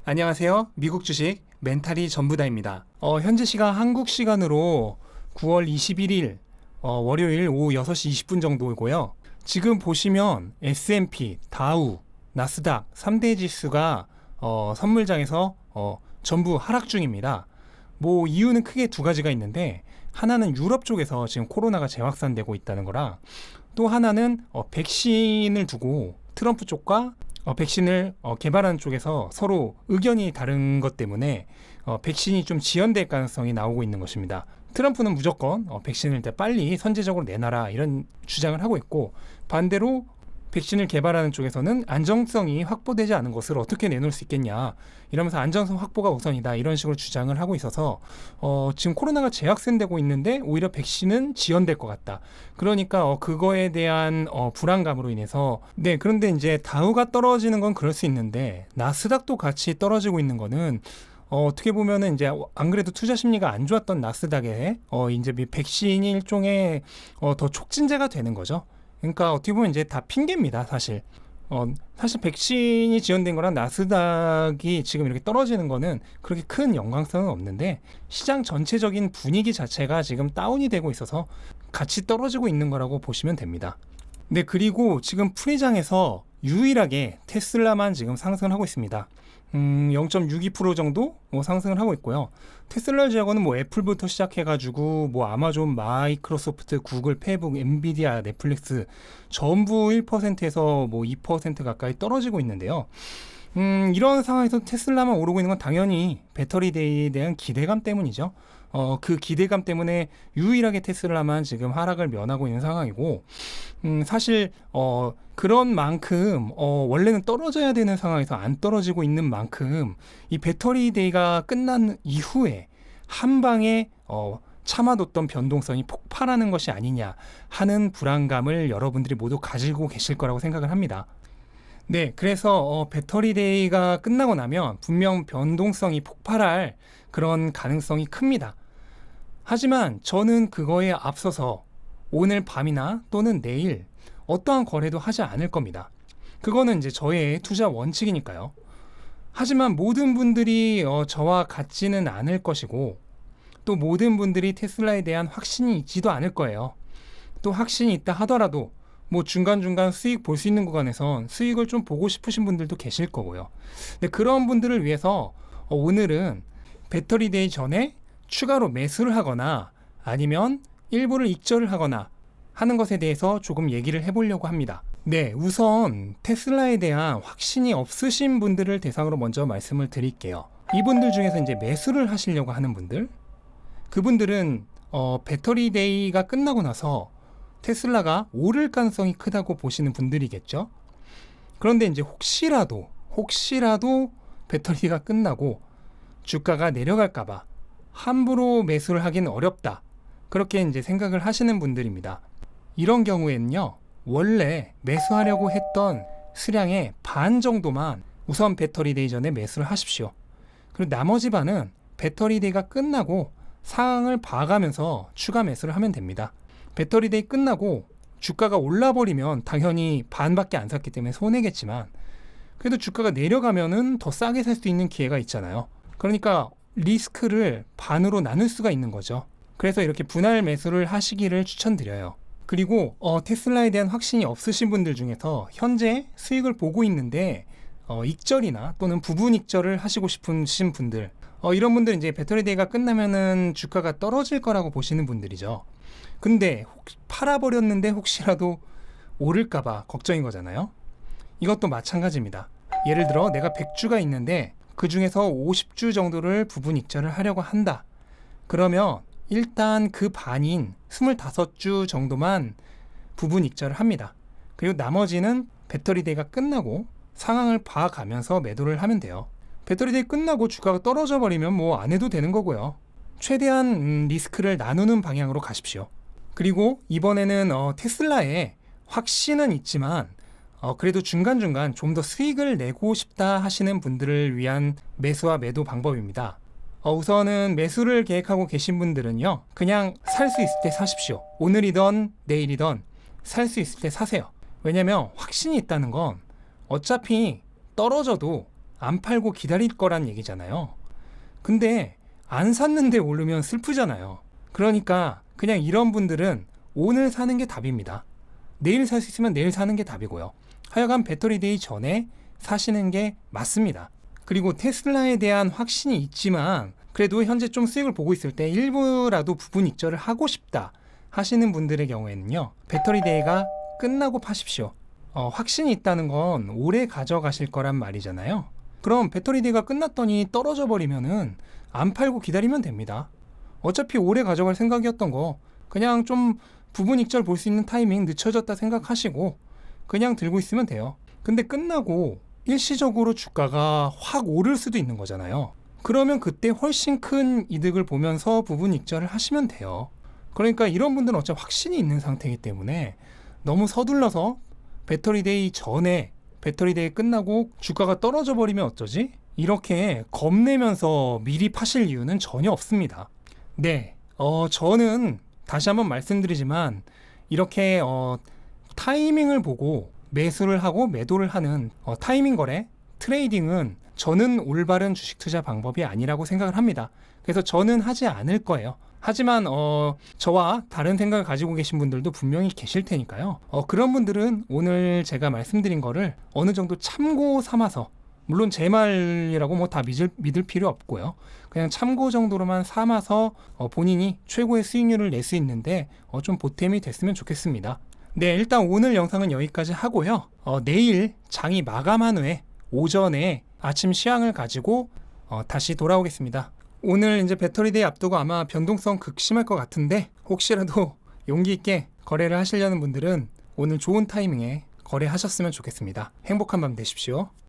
안녕하세요. 미국 주식 멘탈이 전부다입니다. 현재 시간 한국 시간으로 9월 21일 월요일 오후 6시 20분 정도이고요. 지금 보시면 S&P, 다우, 나스닥 3대 지수가 선물장에서 전부 하락 중입니다. 뭐 이유는 크게 두 가지가 있는데, 하나는 유럽 쪽에서 지금 코로나가 재확산되고 있다는 거랑, 또 하나는 백신을 두고 트럼프 쪽과 백신을 개발하는 쪽에서 서로 의견이 다른 것 때문에 백신이 좀 지연될 가능성이 나오고 있는 것입니다. 트럼프는 무조건 백신을 빨리 선제적으로 내놔라 이런 주장을 하고 있고, 반대로 백신을 개발하는 쪽에서는 안정성이 확보되지 않은 것을 어떻게 내놓을 수 있겠냐 이러면서 안정성 확보가 우선이다 이런 식으로 주장을 하고 있어서 지금 코로나가 재확산되고 있는데 오히려 백신은 지연될 것 같다. 그러니까 그거에 대한 불안감으로 인해서, 네, 그런데 이제 다우가 떨어지는 건 그럴 수 있는데 나스닥도 같이 떨어지고 있는 거는 어떻게 보면은 이제 안 그래도 투자 심리가 안 좋았던 나스닥에 이제 백신이 일종의 더 촉진제가 되는 거죠. 그러니까 어떻게 보면 이제 다 핑계입니다, 사실. 사실 백신이 지연된 거랑 나스닥이 지금 이렇게 떨어지는 거는 그렇게 큰 연관성은 없는데, 시장 전체적인 분위기 자체가 지금 다운이 되고 있어서 같이 떨어지고 있는 거라고 보시면 됩니다. 네, 그리고 지금 프리장에서 유일하게 테슬라만 지금 상승을 하고 있습니다. 0.62% 정도 상승을 하고 있고요. 테슬라 지역은 뭐 애플부터 시작해가지고 뭐 아마존, 마이크로소프트, 구글, 페이북, 엔비디아, 넷플릭스 전부 1%에서 뭐 2% 가까이 떨어지고 있는데요. 이런 상황에서 테슬라만 오르고 있는 건 당연히 배터리데이에 대한 기대감 때문이죠. 그 기대감 때문에 유일하게 테슬라만 지금 하락을 면하고 있는 상황이고, 사실 그런 만큼 원래는 떨어져야 되는 상황에서 안 떨어지고 있는 만큼 이 배터리데이가 끝난 이후에 한 방에 참아뒀던 변동성이 폭발하는 것이 아니냐 하는 불안감을 여러분들이 모두 가지고 계실 거라고 생각을 합니다. 네, 그래서 배터리데이가 끝나고 나면 분명 변동성이 폭발할 그런 가능성이 큽니다. 하지만 저는 그거에 앞서서 오늘 밤이나 또는 내일 어떠한 거래도 하지 않을 겁니다. 그거는 이제 저의 투자 원칙이니까요. 하지만 모든 분들이 저와 같지는 않을 것이고, 또 모든 분들이 테슬라에 대한 확신이 있지도 않을 거예요. 또 확신이 있다 하더라도 뭐 중간중간 수익 볼 수 있는 구간에선 수익을 좀 보고 싶으신 분들도 계실 거고요. 근데 그런 분들을 위해서 오늘은 배터리데이 전에 추가로 매수를 하거나 아니면 일부를 익절을 하거나 하는 것에 대해서 조금 얘기를 해보려고 합니다. 네, 우선 테슬라에 대한 확신이 없으신 분들을 대상으로 먼저 말씀을 드릴게요. 이분들 중에서 이제 매수를 하시려고 하는 분들, 그분들은 배터리데이가 끝나고 나서 테슬라가 오를 가능성이 크다고 보시는 분들이겠죠. 그런데 이제 혹시라도 배터리가 끝나고 주가가 내려갈까봐 함부로 매수를 하기는 어렵다, 그렇게 이제 생각을 하시는 분들입니다. 이런 경우에는요, 원래 매수하려고 했던 수량의 반 정도만 우선 배터리데이 전에 매수를 하십시오. 그리고 나머지 반은 배터리데이가 끝나고 상황을 봐가면서 추가 매수를 하면 됩니다. 배터리데이 끝나고 주가가 올라버리면 당연히 반밖에 안 샀기 때문에 손해겠지만, 그래도 주가가 내려가면은 더 싸게 살 수 있는 기회가 있잖아요. 그러니까 리스크를 반으로 나눌 수가 있는 거죠. 그래서 이렇게 분할 매수를 하시기를 추천드려요. 그리고 테슬라에 대한 확신이 없으신 분들 중에서 현재 수익을 보고 있는데 익절이나 또는 부분 익절을 하시고 싶으신 분들, 이런 분들은 이제 배터리데이가 끝나면은 주가가 떨어질 거라고 보시는 분들이죠. 근데 팔아버렸는데 혹시라도 오를까봐 걱정인 거잖아요. 이것도 마찬가지입니다. 예를 들어 내가 100주가 있는데 그 중에서 50주 정도를 부분 익절을 하려고 한다. 그러면 일단 그 반인 25주 정도만 부분 익절을 합니다. 그리고 나머지는 배터리데이가 끝나고 상황을 봐가면서 매도를 하면 돼요. 배터리데이 끝나고 주가가 떨어져 버리면 뭐 안 해도 되는 거고요. 최대한 리스크를 나누는 방향으로 가십시오. 그리고 이번에는 테슬라에 확신은 있지만 그래도 중간중간 좀 더 수익을 내고 싶다 하시는 분들을 위한 매수와 매도 방법입니다. 우선은 매수를 계획하고 계신 분들은요, 그냥 살 수 있을 때 사십시오. 오늘이던 내일이던 살 수 있을 때 사세요. 왜냐면 확신이 있다는 건 어차피 떨어져도 안 팔고 기다릴 거란 얘기잖아요. 근데 안 샀는데 오르면 슬프잖아요. 그러니까 그냥 이런 분들은 오늘 사는 게 답입니다. 내일 살 수 있으면 내일 사는 게 답이고요. 하여간 배터리데이 전에 사시는 게 맞습니다. 그리고 테슬라에 대한 확신이 있지만 그래도 현재 좀 수익을 보고 있을 때 일부라도 부분 익절을 하고 싶다 하시는 분들의 경우에는요, 배터리데이가 끝나고 파십시오. 확신이 있다는 건 오래 가져가실 거란 말이잖아요. 그럼 배터리데이가 끝났더니 떨어져 버리면은 안 팔고 기다리면 됩니다. 어차피 오래 가져갈 생각이었던 거 그냥 좀 부분 익절 볼 수 있는 타이밍 늦춰졌다 생각하시고 그냥 들고 있으면 돼요. 근데 끝나고 일시적으로 주가가 확 오를 수도 있는 거잖아요. 그러면 그때 훨씬 큰 이득을 보면서 부분 익절을 하시면 돼요. 그러니까 이런 분들은 어차피 확신이 있는 상태이기 때문에 너무 서둘러서 배터리데이 전에 배터리데이 끝나고 주가가 떨어져 버리면 어쩌지? 이렇게 겁내면서 미리 파실 이유는 전혀 없습니다. 네, 저는 다시 한번 말씀드리지만 이렇게 타이밍을 보고 매수를 하고 매도를 하는 타이밍 거래, 트레이딩은 저는 올바른 주식 투자 방법이 아니라고 생각을 합니다. 그래서 저는 하지 않을 거예요. 하지만 저와 다른 생각을 가지고 계신 분들도 분명히 계실 테니까요. 그런 분들은 오늘 제가 말씀드린 거를 어느 정도 참고 삼아서, 물론 제 말이라고 뭐 다 믿을 필요 없고요. 그냥 참고 정도로만 삼아서 본인이 최고의 수익률을 낼 수 있는데 좀 보탬이 됐으면 좋겠습니다. 네, 일단 오늘 영상은 여기까지 하고요. 내일 장이 마감한 후에 오전에 아침 시황을 가지고 다시 돌아오겠습니다. 오늘 이제 배터리데이 앞두고 아마 변동성 극심할 것 같은데 혹시라도 용기 있게 거래를 하시려는 분들은 오늘 좋은 타이밍에 거래하셨으면 좋겠습니다. 행복한 밤 되십시오.